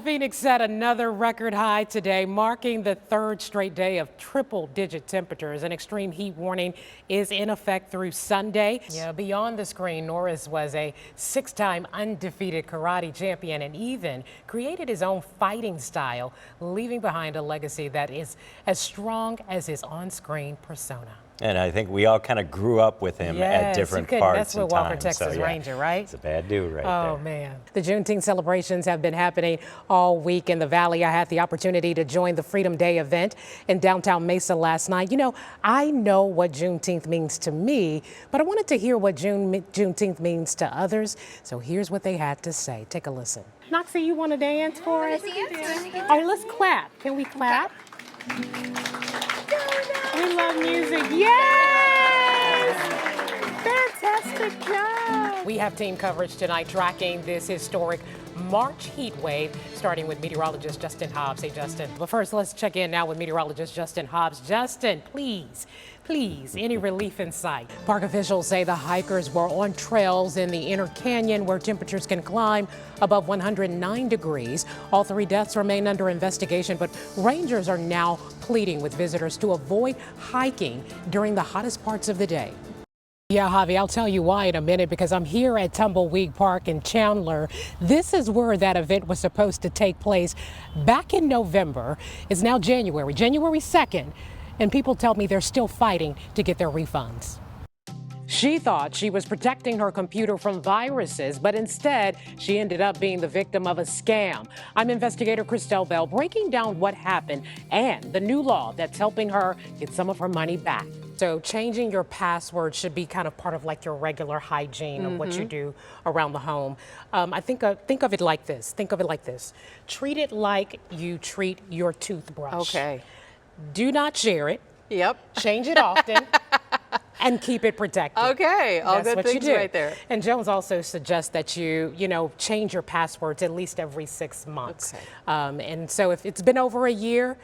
Phoenix set another record high today, marking the third straight day of triple-digit temperatures. An extreme heat warning is in effect through Sunday. Yeah, beyond the screen, Norris was a six-time undefeated karate champion and even created his own fighting style, leaving behind a legacy that is as strong as his on-screen persona. And I think we all kind of grew up with him at different parts and Walker, times. Texas So, yeah, Ranger, right? It's a bad dude right there. Oh, man. The Juneteenth celebrations have been happening all week in the Valley. I had the opportunity to join the Freedom Day event in downtown Mesa last night. You know, I know what Juneteenth means to me, but I wanted to hear what Juneteenth means to others. So here's what they had to say. Take a listen. Noxie, you want to dance for us? All right, let's clap. Can we clap? We love music. Yes! Fantastic job. We have team coverage tonight tracking this historic March heat wave, starting with meteorologist Justin Hobbs. Hey, Justin. But first, let's check in now with meteorologist Justin Hobbs. Justin, please, any relief in sight? Park officials say the hikers were on trails in the inner canyon where temperatures can climb above 109 degrees. All three deaths remain under investigation, but rangers are now pleading with visitors to avoid hiking during the hottest parts of the day. Yeah, Javi, I'll tell you why in a minute, because I'm here at Tumbleweed Park in Chandler. This is where that event was supposed to take place back in November. It's now January 2nd, and people tell me they're still fighting to get their refunds. She thought she was protecting her computer from viruses, but instead she ended up being the victim of a scam. I'm investigator Christel breaking down what happened and the new law that's helping her get some of her money back. So changing your password should be kind of part of like your regular hygiene of what you do around the home. I think of it like this. Treat it like you treat your toothbrush. Okay. Do not share it. Yep. Change it often. And keep it protected. Okay, all good things right there. And Jones also suggests that you change your passwords at least every 6 months. Okay. And so if it's been over a year,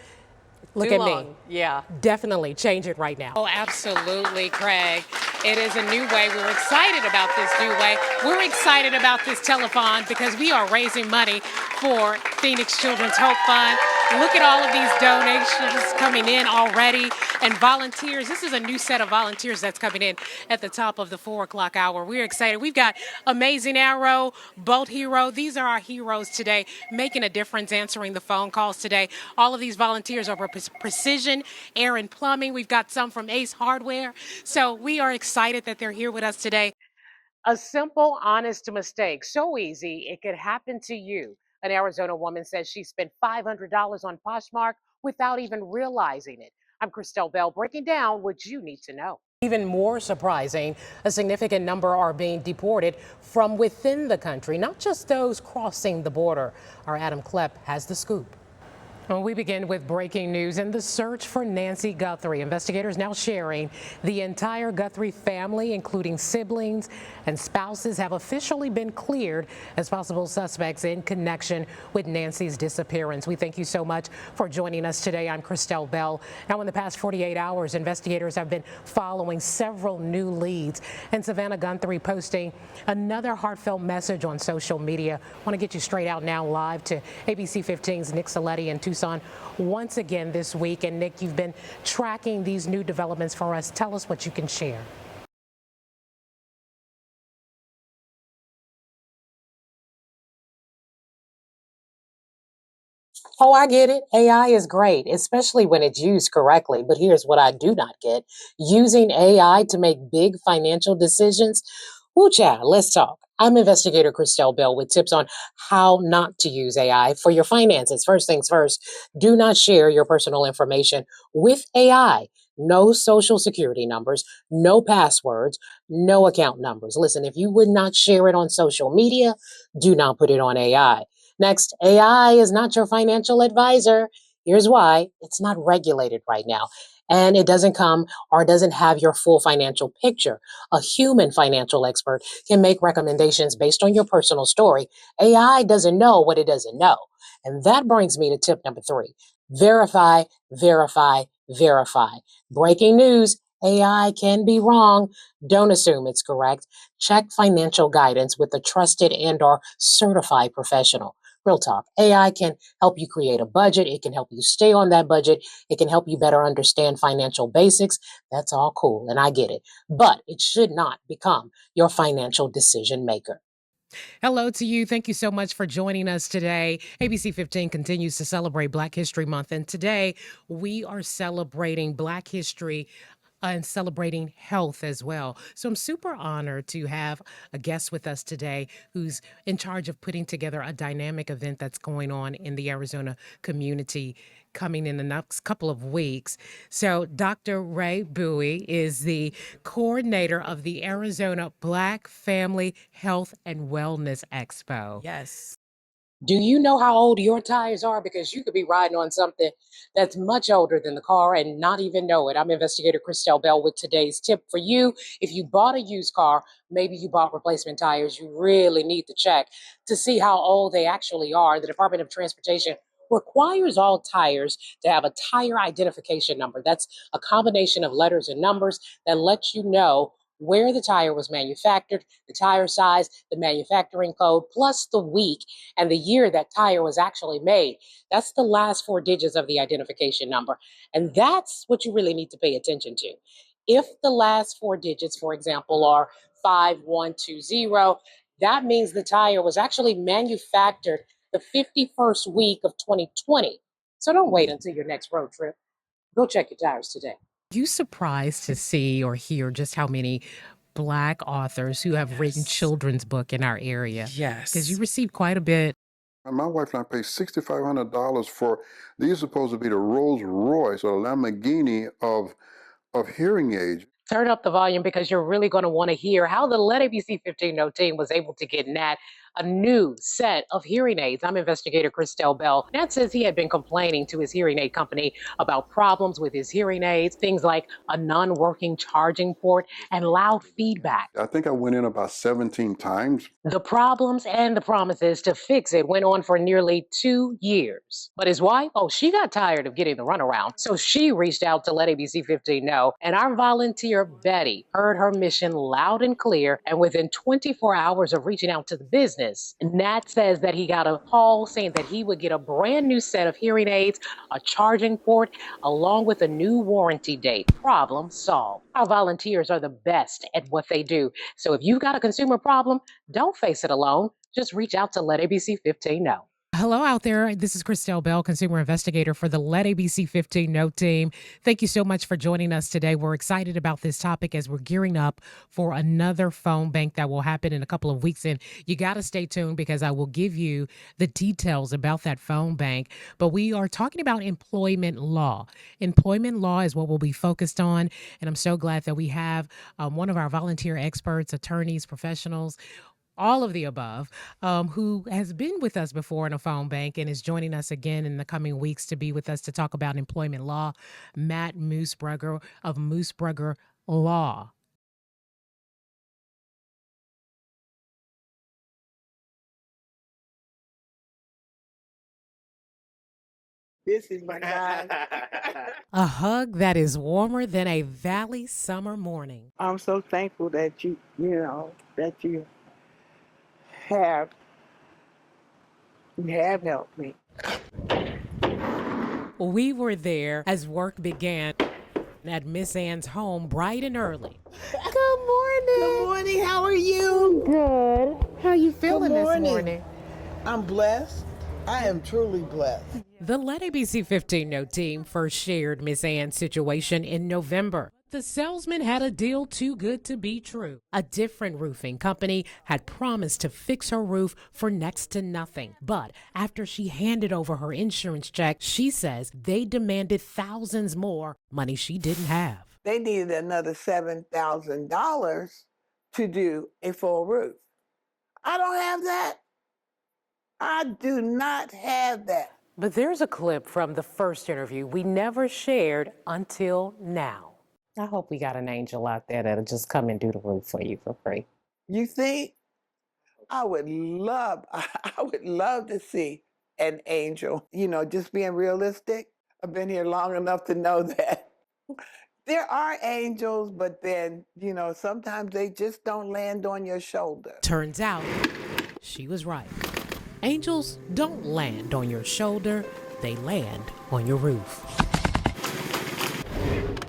look at me. Yeah. Definitely change it right now. Oh, absolutely, Craig. It is a new way. We're excited about this new way. We're excited about this telethon because we are raising money for Phoenix Children's Hope Fund. Look at all of these donations coming in already. And volunteers, this is a new set of volunteers that's coming in at the top of the 4 o'clock hour. We're excited. We've got Amazing Arrow, Boat Hero. These are our heroes today, making a difference, answering the phone calls today. All of these volunteers are for Precision Air and Plumbing. We've got some from Ace Hardware. So we are excited that they're here with us today. A simple, honest mistake. So easy, it could happen to you. An Arizona woman says she spent $500 on Poshmark without even realizing it. I'm Christel breaking down what you need to know. Even more surprising, a significant number are being deported from within the country, not just those crossing the border. Our Adam Klepp has the scoop. Well, we begin with breaking news and the search for Nancy Guthrie. Investigators now sharing the entire Guthrie family, including siblings and spouses, have officially been cleared as possible suspects in connection with Nancy's disappearance. We thank you so much for joining us today. I'm Christel Bell. Now, in the past 48 hours, investigators have been following several new leads, and Savannah Guthrie posting another heartfelt message on social media. I want to get you straight out now live to ABC 15's Nick Saletti in Tucson once again this week. And Nick, you've been tracking these new developments for us. Tell us what you can share. Oh, I get it. AI is great, especially when it's used correctly. But here's what I do not get. Using AI to make big financial decisions. Woo child, let's talk. I'm investigator Christel with tips on how not to use AI for your finances. First things first, do not share your personal information with AI. No social security numbers, no passwords, no account numbers. Listen, if you would not share it on social media, do not put it on AI. Next, AI is not your financial advisor. Here's why. It's not regulated right now. And it doesn't come or doesn't have your full financial picture. A human financial expert can make recommendations based on your personal story. AI doesn't know what it doesn't know. And that brings me to tip number 3. Verify, verify, verify. Breaking news. AI can be wrong. Don't assume it's correct. Check financial guidance with a trusted and/or certified professional. Real talk. AI can help you create a budget. It can help you stay on that budget. It can help you better understand financial basics. That's all cool, and I get it. But it should not become your financial decision maker. Hello to you. Thank you so much for joining us today. ABC 15 continues to celebrate Black History Month, and today we are celebrating Black history and celebrating health as well. So I'm super honored to have a guest with us today who's in charge of putting together a dynamic event that's going on in the Arizona community coming in the next couple of weeks. So Dr. Ray Bowie is the coordinator of the Arizona Black Family Health and Wellness Expo. Yes. Do you know how old your tires are? Because you could be riding on something that's much older than the car and not even know it. I'm investigator Christel with today's tip for you. If you bought a used car, maybe you bought replacement tires, you really need to check to see how old they actually are. The Department of Transportation requires all tires to have a tire identification number. That's a combination of letters and numbers that lets you know where the tire was manufactured, the tire size, the manufacturing code, plus the week and the year that tire was actually made. That's the last four digits of the identification number. And that's what you really need to pay attention to. If the last four digits, for example, are 5120, that means the tire was actually manufactured the 51st week of 2020. So don't wait until your next road trip. Go check your tires today. Are you surprised to see or hear just how many Black authors who have written children's book in our area? Yes. Because you receive quite a bit. My wife and I paid $6,500 for, these are supposed to be the Rolls Royce or Lamborghini of hearing aids. Turn up the volume because you're really going to want to hear how the Let ABC 15 Know team was able to get Nat a new set of hearing aids. I'm investigator Christel Bell. Nat says he had been complaining to his hearing aid company about problems with his hearing aids, things like a non-working charging port and loud feedback. I think I went in about 17 times. The problems and the promises to fix it went on for nearly 2 years. But his wife, she got tired of getting the runaround. So she reached out to Let ABC 15 Know, and our volunteer, Betty, heard her mission loud and clear. And within 24 hours of reaching out to the business, Nat says that he got a call saying that he would get a brand new set of hearing aids, a charging port, along with a new warranty date. Problem solved. Our volunteers are the best at what they do. So if you've got a consumer problem, don't face it alone. Just reach out to Let ABC 15 Know. Hello out there. This is Christel Bell, consumer investigator for the Let ABC 15 Know team. Thank you so much for joining us today. We're excited about this topic as we're gearing up for another phone bank that will happen in a couple of weeks. And you got to stay tuned because I will give you the details about that phone bank. But we are talking about employment law. Employment law is what we'll be focused on. And I'm so glad that we have one of our volunteer experts, attorneys, professionals, all of the above, who has been with us before in a phone bank and is joining us again in the coming weeks to be with us to talk about employment law, Matt Moosebrugger of Moosebrugger Law. This is my guy. A hug that is warmer than a valley summer morning. I'm so thankful that you have helped me. We were there as work began at Miss Ann's home bright and early. Good morning. Good morning. How are you? Good. How are you feeling this morning? I'm blessed. I am truly blessed. The Let ABC 15 Know team first shared Miss Ann's situation in November. The salesman had a deal too good to be true. A different roofing company had promised to fix her roof for next to nothing. But after she handed over her insurance check, she says they demanded thousands more, money she didn't have. They needed another $7,000 to do a full roof. I don't have that. I do not have that. But there's a clip from the first interview we never shared until now. I hope we got an angel out there that'll just come and do the roof for you for free. You think? I would love to see an angel. You know, just being realistic. I've been here long enough to know that there are angels, but then, sometimes they just don't land on your shoulder. Turns out she was right. Angels don't land on your shoulder, they land on your roof.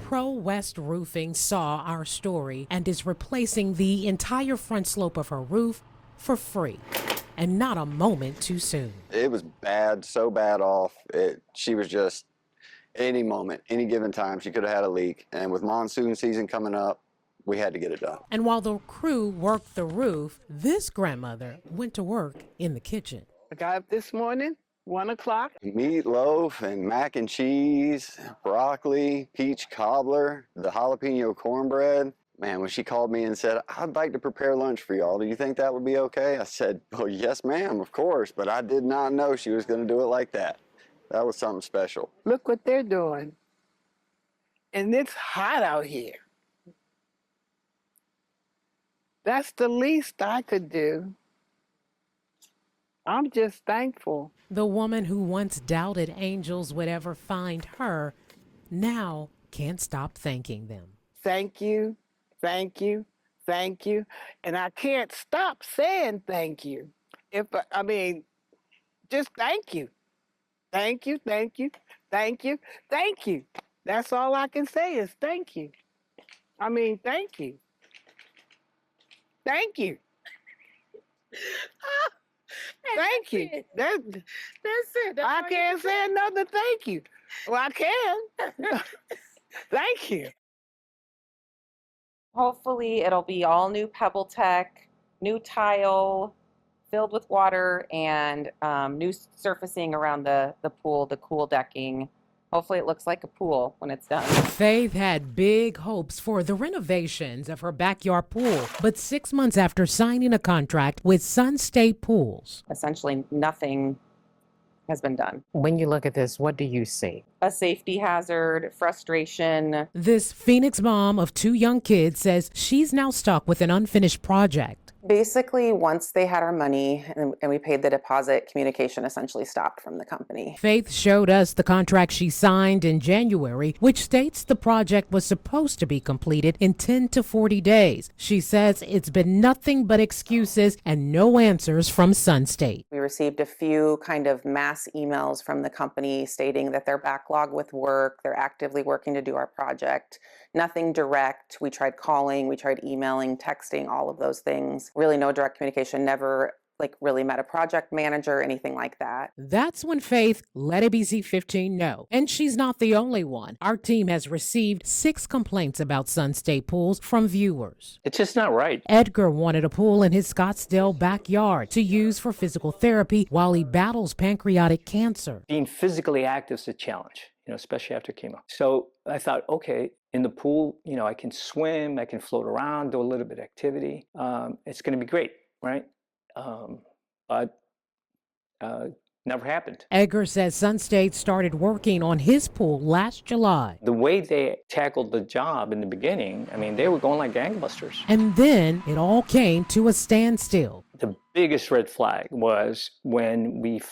Pro West Roofing saw our story and is replacing the entire front slope of her roof for free, and not a moment too soon. It was bad, so bad off. She was just, any moment, any given time, she could have had a leak. And with monsoon season coming up, we had to get it done. And while the crew worked the roof, this grandmother went to work in the kitchen. I got up this morning, 1 o'clock. Meatloaf and mac and cheese, broccoli, peach cobbler, the jalapeno cornbread. Man, when she called me and said, I'd like to prepare lunch for y'all, do you think that would be okay? I said, well, yes, ma'am, of course, but I did not know she was going to do it like that. That was something special. Look what they're doing. And it's hot out here. That's the least I could do. I'm just thankful. The woman who once doubted angels would ever find her now can't stop thanking them. Thank you, thank you, thank you. And I can't stop saying thank you. Just thank you. Thank you, thank you, thank you, thank you. That's all I can say is thank you. Thank you. Thank you. Thank you. That's it. I can't say another thank you. Well, I can. Thank you. Hopefully it'll be all new Pebble Tech, new tile, filled with water, and new surfacing around the pool, the cool decking. Hopefully it looks like a pool when it's done. Faith had big hopes for the renovations of her backyard pool, but 6 months after signing a contract with Sun State Pools, Essentially nothing has been done. When you look at this, what do you see? A safety hazard, frustration. this Phoenix mom of 2 young kids says she's now stuck with an unfinished project. Basically, once they had our money and we paid the deposit, communication essentially stopped from the company. Faith showed us the contract she signed in January, which states the project was supposed to be completed in 10 to 40 days. She says it's been nothing but excuses and no answers from Sun State. We received a few kind of mass emails from the company stating that they're backlogged with work, they're actively working to do our project. Nothing direct. We tried calling, we tried emailing, texting, all of those things. Really no direct communication, never really met a project manager, anything like that. That's when Faith let ABC 15 know. And she's not the only one. Our team has received 6 complaints about Sun State Pools from viewers. It's just not right. Edgar wanted a pool in his Scottsdale backyard to use for physical therapy while he battles pancreatic cancer. Being physically active is a challenge, especially after chemo. So I thought, okay, in the pool, I can swim, I can float around, do a little bit of activity. It's going to be great, right? But never happened. Edgar says Sun State started working on his pool last July. The way they tackled the job in the beginning, they were going like gangbusters. And then it all came to a standstill. The biggest red flag was when we,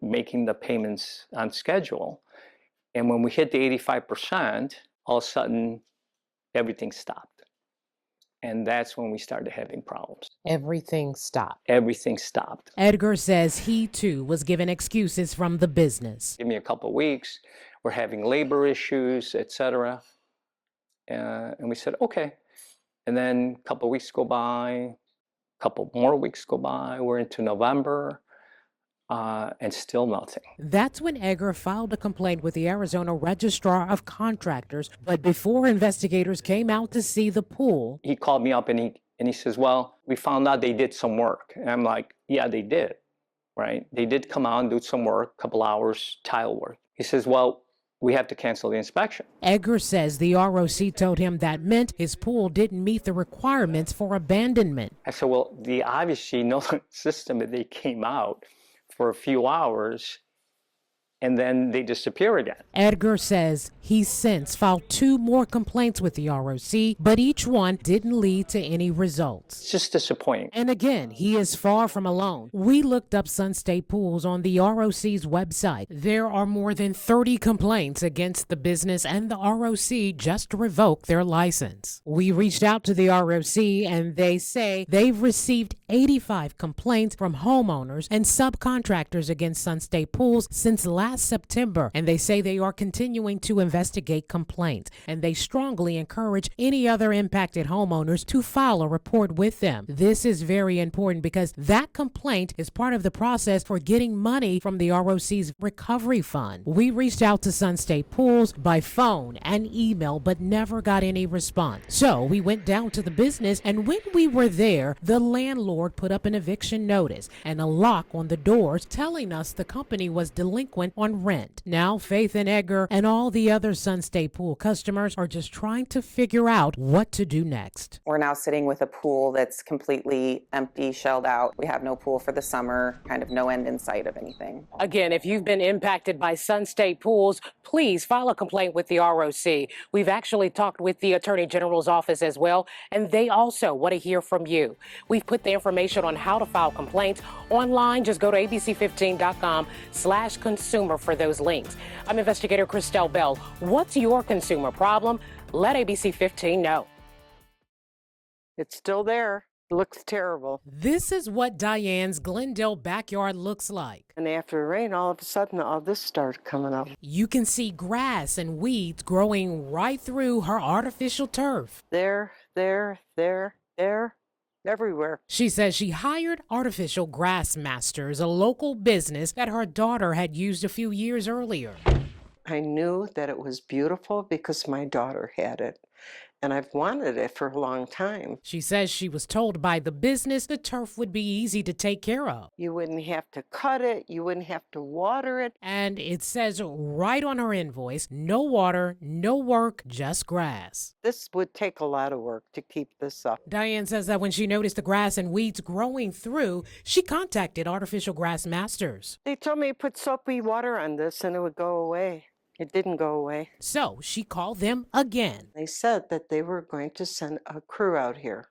making the payments on schedule. And when we hit the 85%, all of a sudden, everything stopped. And that's when we started having problems. Everything stopped. Everything stopped. Edgar says he too was given excuses from the business. Give me a couple of weeks. We're having labor issues, etc. And we said, okay. And then a couple of weeks go by, a couple more weeks go by. We're into November. And still nothing. That's when Edgar filed a complaint with the Arizona Registrar of Contractors. But before investigators came out to see the pool, he called me up and he says, well, we found out they did some work. And I'm like, yeah, they did, right? They did come out and do some work, a couple hours, tile work. He says, well, we have to cancel the inspection. Edgar says the ROC told him that meant his pool didn't meet the requirements for abandonment. I said, well, the obviously no system that they came out for a few hours and then they disappear again. Edgar says he's since filed 2 more complaints with the ROC, but each one didn't lead to any results. It's just disappointing. And again, he is far from alone. We looked up Sun State Pools on the ROC's website. There are more than 30 complaints against the business, and the ROC just revoked their license. We reached out to the ROC, and they say they've received 85 complaints from homeowners and subcontractors against Sun State Pools since last September, and they say they are continuing to investigate complaints, and they strongly encourage any other impacted homeowners to file a report with them. This is very important because that complaint is part of the process for getting money from the ROC's recovery fund. We reached out to Sun State Pools by phone and email, but never got any response. So we went down to the business, and when we were there, the landlord put up an eviction notice and a lock on the doors telling us the company was delinquent on rent. Now Faith and Edgar and all the other Sun State Pool customers are just trying to figure out what to do next. We're now sitting with a pool that's completely empty, shelled out. We have no pool for the summer, kind of no end in sight of anything. Again, if you've been impacted by Sun State Pools, please file a complaint with the ROC. We've actually talked with the Attorney General's office as well, and they also want to hear from you. We've put the information on how to file complaints online. Just go to abc15.com/consumer for those links. I'm investigator Christel Bell. What's your consumer problem? Let ABC 15 know. It's still there. Looks terrible. This is what Diane's Glendale backyard looks like. And after the rain, all of a sudden, all this started coming up. You can see grass and weeds growing right through her artificial turf. There, everywhere. She says she hired Artificial Grass Masters, a local business that her daughter had used a few years earlier. I knew that it was beautiful because my daughter had it, and I've wanted it for a long time. She says she was told by the business the turf would be easy to take care of. You wouldn't have to cut it, you wouldn't have to water it. And it says right on her invoice, no water, no work, just grass. This would take a lot of work to keep this up. Diane says that when she noticed the grass and weeds growing through, she contacted Artificial Grass Masters. They told me to put soapy water on this and it would go away. It didn't go away. So she called them again. They said that they were going to send a crew out here.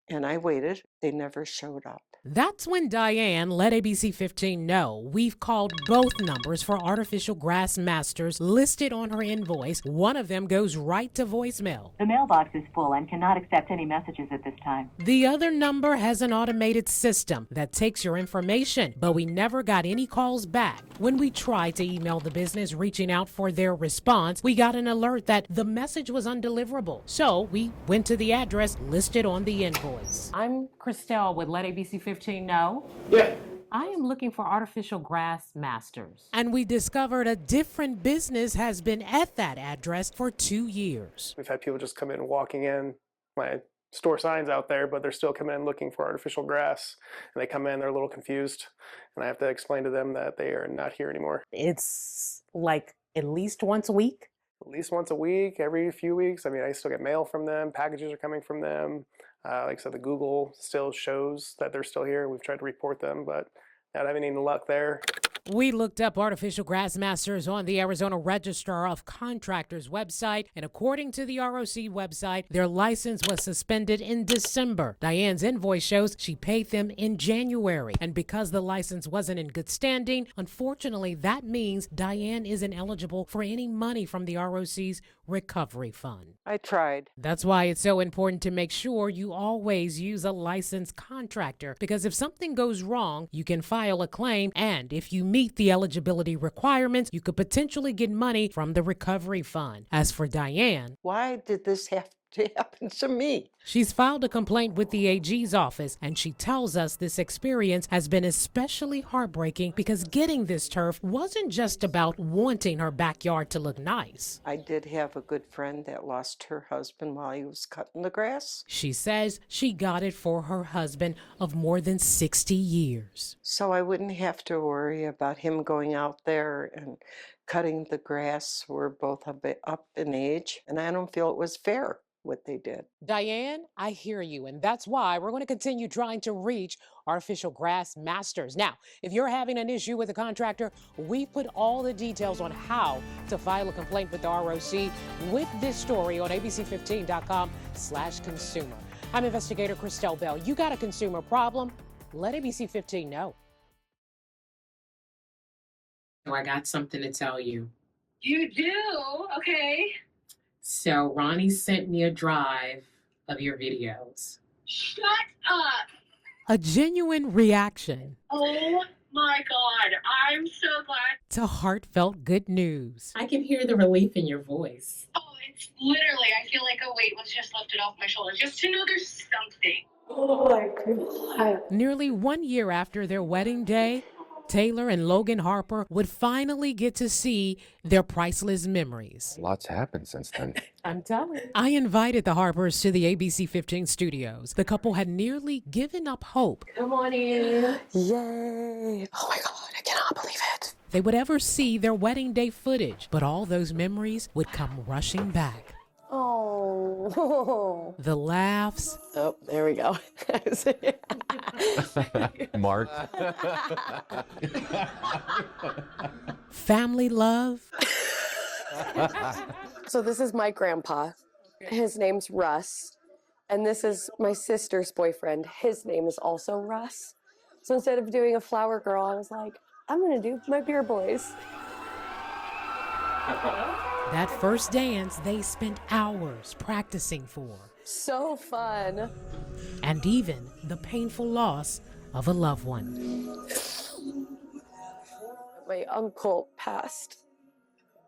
And I waited. They never showed up. That's when Diane let ABC 15 know we've called both numbers for Artificial Grass Masters listed on her invoice. One of them goes right to voicemail. The mailbox is full and cannot accept any messages at this time. The other number has an automated system that takes your information, but we never got any calls back. When we tried to email the business reaching out for their response, we got an alert that the message was undeliverable. So we went to the address listed on the invoice. I'm Christel with Let ABC 15 know. Yeah. I am looking for Artificial Grass Masters. And we discovered a different business has been at that address for 2 years. We've had people just come in walking in. My store signs out there, but they're still coming in looking for artificial grass. And they come in, they're a little confused. And I have to explain to them that they are not here anymore. It's like at least once a week. At least once a week, every few weeks. I mean, I still get mail from them. Packages are coming from them. Like I said, the Google still shows that they're still here. We've tried to report them, but not having any luck there. We looked up Artificial Grass Masters on the Arizona Register of Contractors website, and according to the ROC website, their license was suspended in December. Diane's invoice shows she paid them in January, and because the license wasn't in good standing, unfortunately, that means Diane isn't eligible for any money from the ROC's recovery fund. I tried. That's why it's so important to make sure you always use a licensed contractor, because if something goes wrong, you can file a claim, and if you meet the eligibility requirements, you could potentially get money from the recovery fund. As for Diane, why did this have to happen to me? She's filed a complaint with the AG's office, and she tells us this experience has been especially heartbreaking because getting this turf wasn't just about wanting her backyard to look nice. I did have a good friend that lost her husband while he was cutting the grass. She says she got it for her husband of more than 60 years. So I wouldn't have to worry about him going out there and cutting the grass. We're both a bit up in age, and I don't feel it was fair. what they did. Diane, I hear you, and that's why we're going to continue trying to reach our official grass masters. Now, if you're having an issue with a contractor, we've put all the details on how to file a complaint with the ROC with this story on abc15.com/consumer. I'm investigator Christel Bell. You got a consumer problem? Let ABC 15 know. I got something to tell you. You do? Okay. So Ronnie sent me a drive of your videos. Shut up. A genuine reaction Oh my God. I'm so glad. to heartfelt good news. I can hear the relief in your voice. Oh, it's literally, I feel like a weight was just lifted off my shoulders just to know there's something. Oh my God. Nearly 1 year after their wedding day, Taylor and Logan Harper would finally get to see their priceless memories. Lots happened since then. I'm telling you. I invited the Harpers to the ABC 15 studios. The couple had nearly given up hope Come on in. Yay! Oh my God, I cannot believe it. they would ever see their wedding day footage, but all those memories would come rushing back. Oh. The laughs, Oh, there we go. Mark. family love, So this is my grandpa. His name's Russ. And this is my sister's boyfriend. His name is also Russ. So instead of doing a flower girl, I was like, I'm going to do my beer boys. that first dance they spent hours practicing for, So fun. and even the painful loss of a loved one. My uncle passed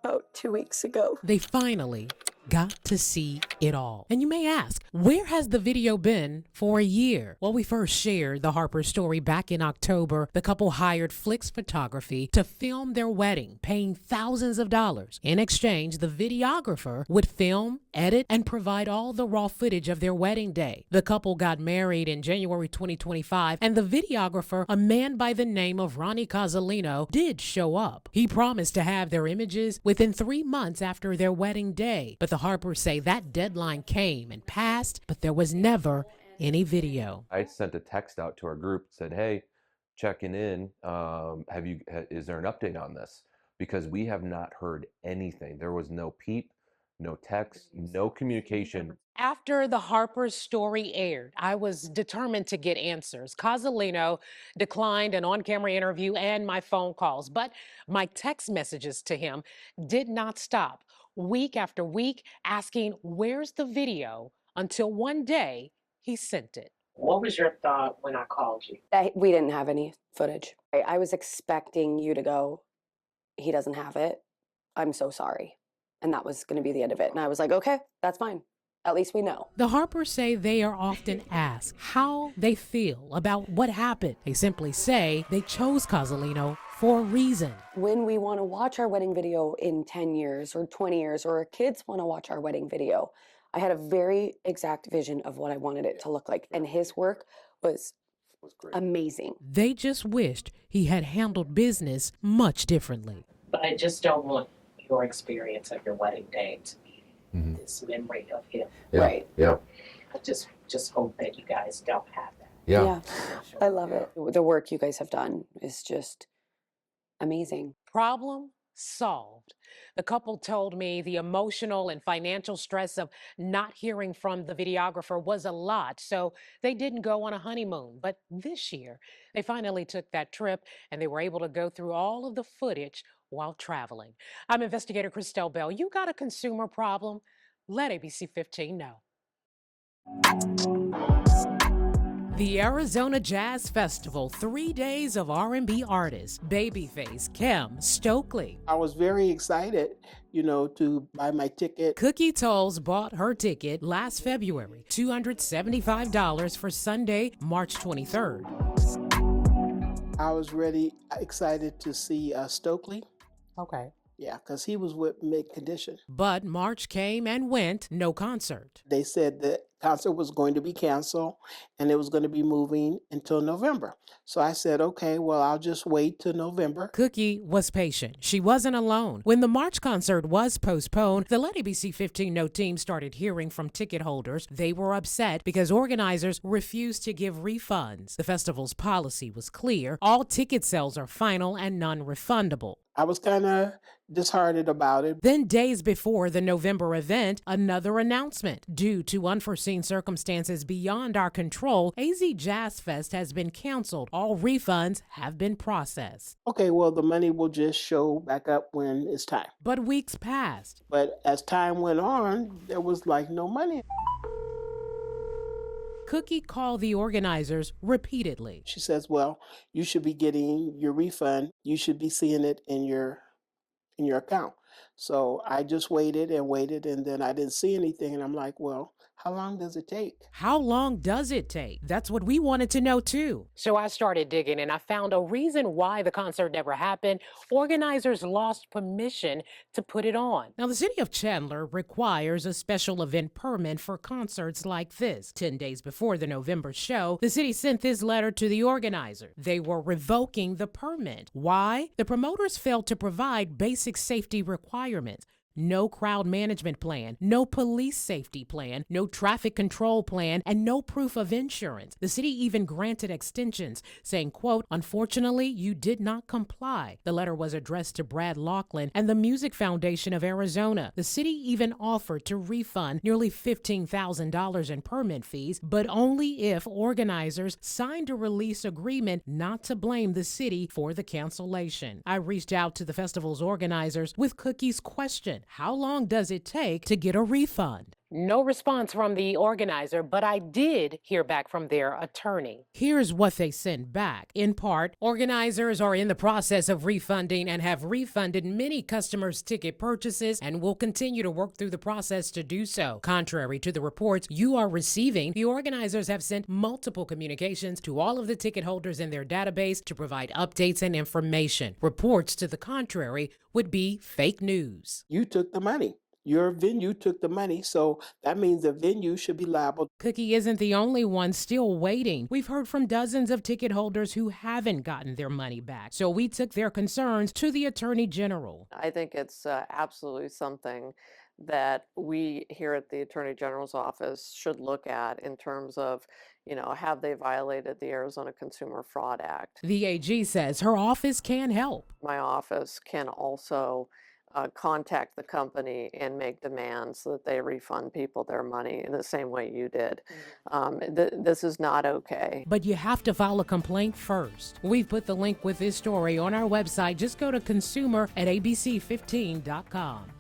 about 2 weeks ago. They finally got to see it all. And you may ask, where has the video been for a year? Well, we first shared the Harper story back in October. The couple hired Flix Photography to film their wedding, paying thousands of dollars. In exchange, the videographer would film, edit, and provide all the raw footage of their wedding day. The couple got married in January 2025, and the videographer, a man by the name of Ronnie Cozzolino, did show up. He promised to have their images within 3 months after their wedding day, but the Harpers say that deadline came and passed, but there was never any video. I sent a text out to our group, said, hey, checking in. Is there an update on this? Because we have not heard anything. There was no peep, no text, no communication. After the Harper's story aired, I was determined to get answers. Cozzolino declined an on-camera interview and my phone calls, but my text messages to him did not stop. Week after week, asking, where's the video? Until one day, he sent it. What was your thought when I called you? We didn't have any footage. I was expecting you to go, he doesn't have it. I'm so sorry. And that was going to be the end of it. And I was like, okay, that's fine. At least we know. The Harpers say they are often asked how they feel about what happened. They simply say they chose Cozzolino for a reason. When we want to watch our wedding video in 10 years or 20 years, or our kids want to watch our wedding video, I had a very exact vision of what I wanted it to look like. And his work was amazing. They just wished he had handled business much differently. But I just don't want your experience of your wedding day to be this memory of him. Yeah. Right. Yeah. I just hope that you guys don't have that. Yeah. I love it. The work you guys have done is just amazing. Problem solved. The couple told me the emotional and financial stress of not hearing from the videographer was a lot, so they didn't go on a honeymoon. But this year, they finally took that trip and they were able to go through all of the footage while traveling. I'm investigator Christel Bell. You got a consumer problem? Let ABC 15 know. The Arizona Jazz Festival, 3 days of R&B artists, Babyface, Kim, Stokely. I was very excited, to buy my ticket. Cookie Tolls bought her ticket last February, $275 for Sunday, March 23rd. I was really excited to see Stokely. Okay. Yeah, because he was with Mid Condition. But March came and went, no concert. They said that concert was going to be canceled and it was going to be moving until November. So I said, okay, well, I'll just wait till November. Cookie was patient. She wasn't alone. When the March concert was postponed, the Let ABC 15 Know team started hearing from ticket holders. They were upset because organizers refused to give refunds. The festival's policy was clear. All ticket sales are final and non-refundable. I was kind of disheartened about it. Then days before the November event, another announcement. Due to unforeseen circumstances beyond our control, AZ Jazz Fest has been canceled. All refunds have been processed. Okay, well, the money will just show back up when it's time. But weeks passed. But as time went on, there was like no money. Cookie called the organizers repeatedly. She says, well, you should be getting your refund. You should be seeing it in your account. So I just waited, and then I didn't see anything. And I'm like, well, how long does it take? How long does it take? That's what we wanted to know too. So I started digging and I found a reason why the concert never happened. Organizers lost permission to put it on. Now, the city of Chandler requires a special event permit for concerts like this. 10 days before the November show, the city sent this letter to the organizer. They were revoking the permit. Why? The promoters failed to provide basic safety requirements. No crowd management plan, no police safety plan, no traffic control plan, and no proof of insurance. The city even granted extensions, saying, quote, unfortunately, you did not comply. The letter was addressed to Brad Laughlin and the Music Foundation of Arizona. The city even offered to refund nearly $15,000 in permit fees, but only if organizers signed a release agreement not to blame the city for the cancellation. I reached out to the festival's organizers with Cookie's question. How long does it take to get a refund? No response from the organizer, but I did hear back from their attorney. Here's what they sent back. In part, organizers are in the process of refunding and have refunded many customers' ticket purchases and will continue to work through the process to do so. Contrary to the reports you are receiving, the organizers have sent multiple communications to all of the ticket holders in their database to provide updates and information. Reports to the contrary would be fake news. You took the money. Your venue took the money, so that means the venue should be liable. Cookie isn't the only one still waiting. We've heard from dozens of ticket holders who haven't gotten their money back, so we took their concerns to the Attorney General. I think it's absolutely something that we here at the Attorney General's office should look at in terms of, have they violated the Arizona Consumer Fraud Act? The AG says her office can help. My office can also contact the company and make demands so that they refund people their money in the same way you did. This is not okay. But you have to file a complaint first. We've put the link with this story on our website. Just go to consumer@abc15.com.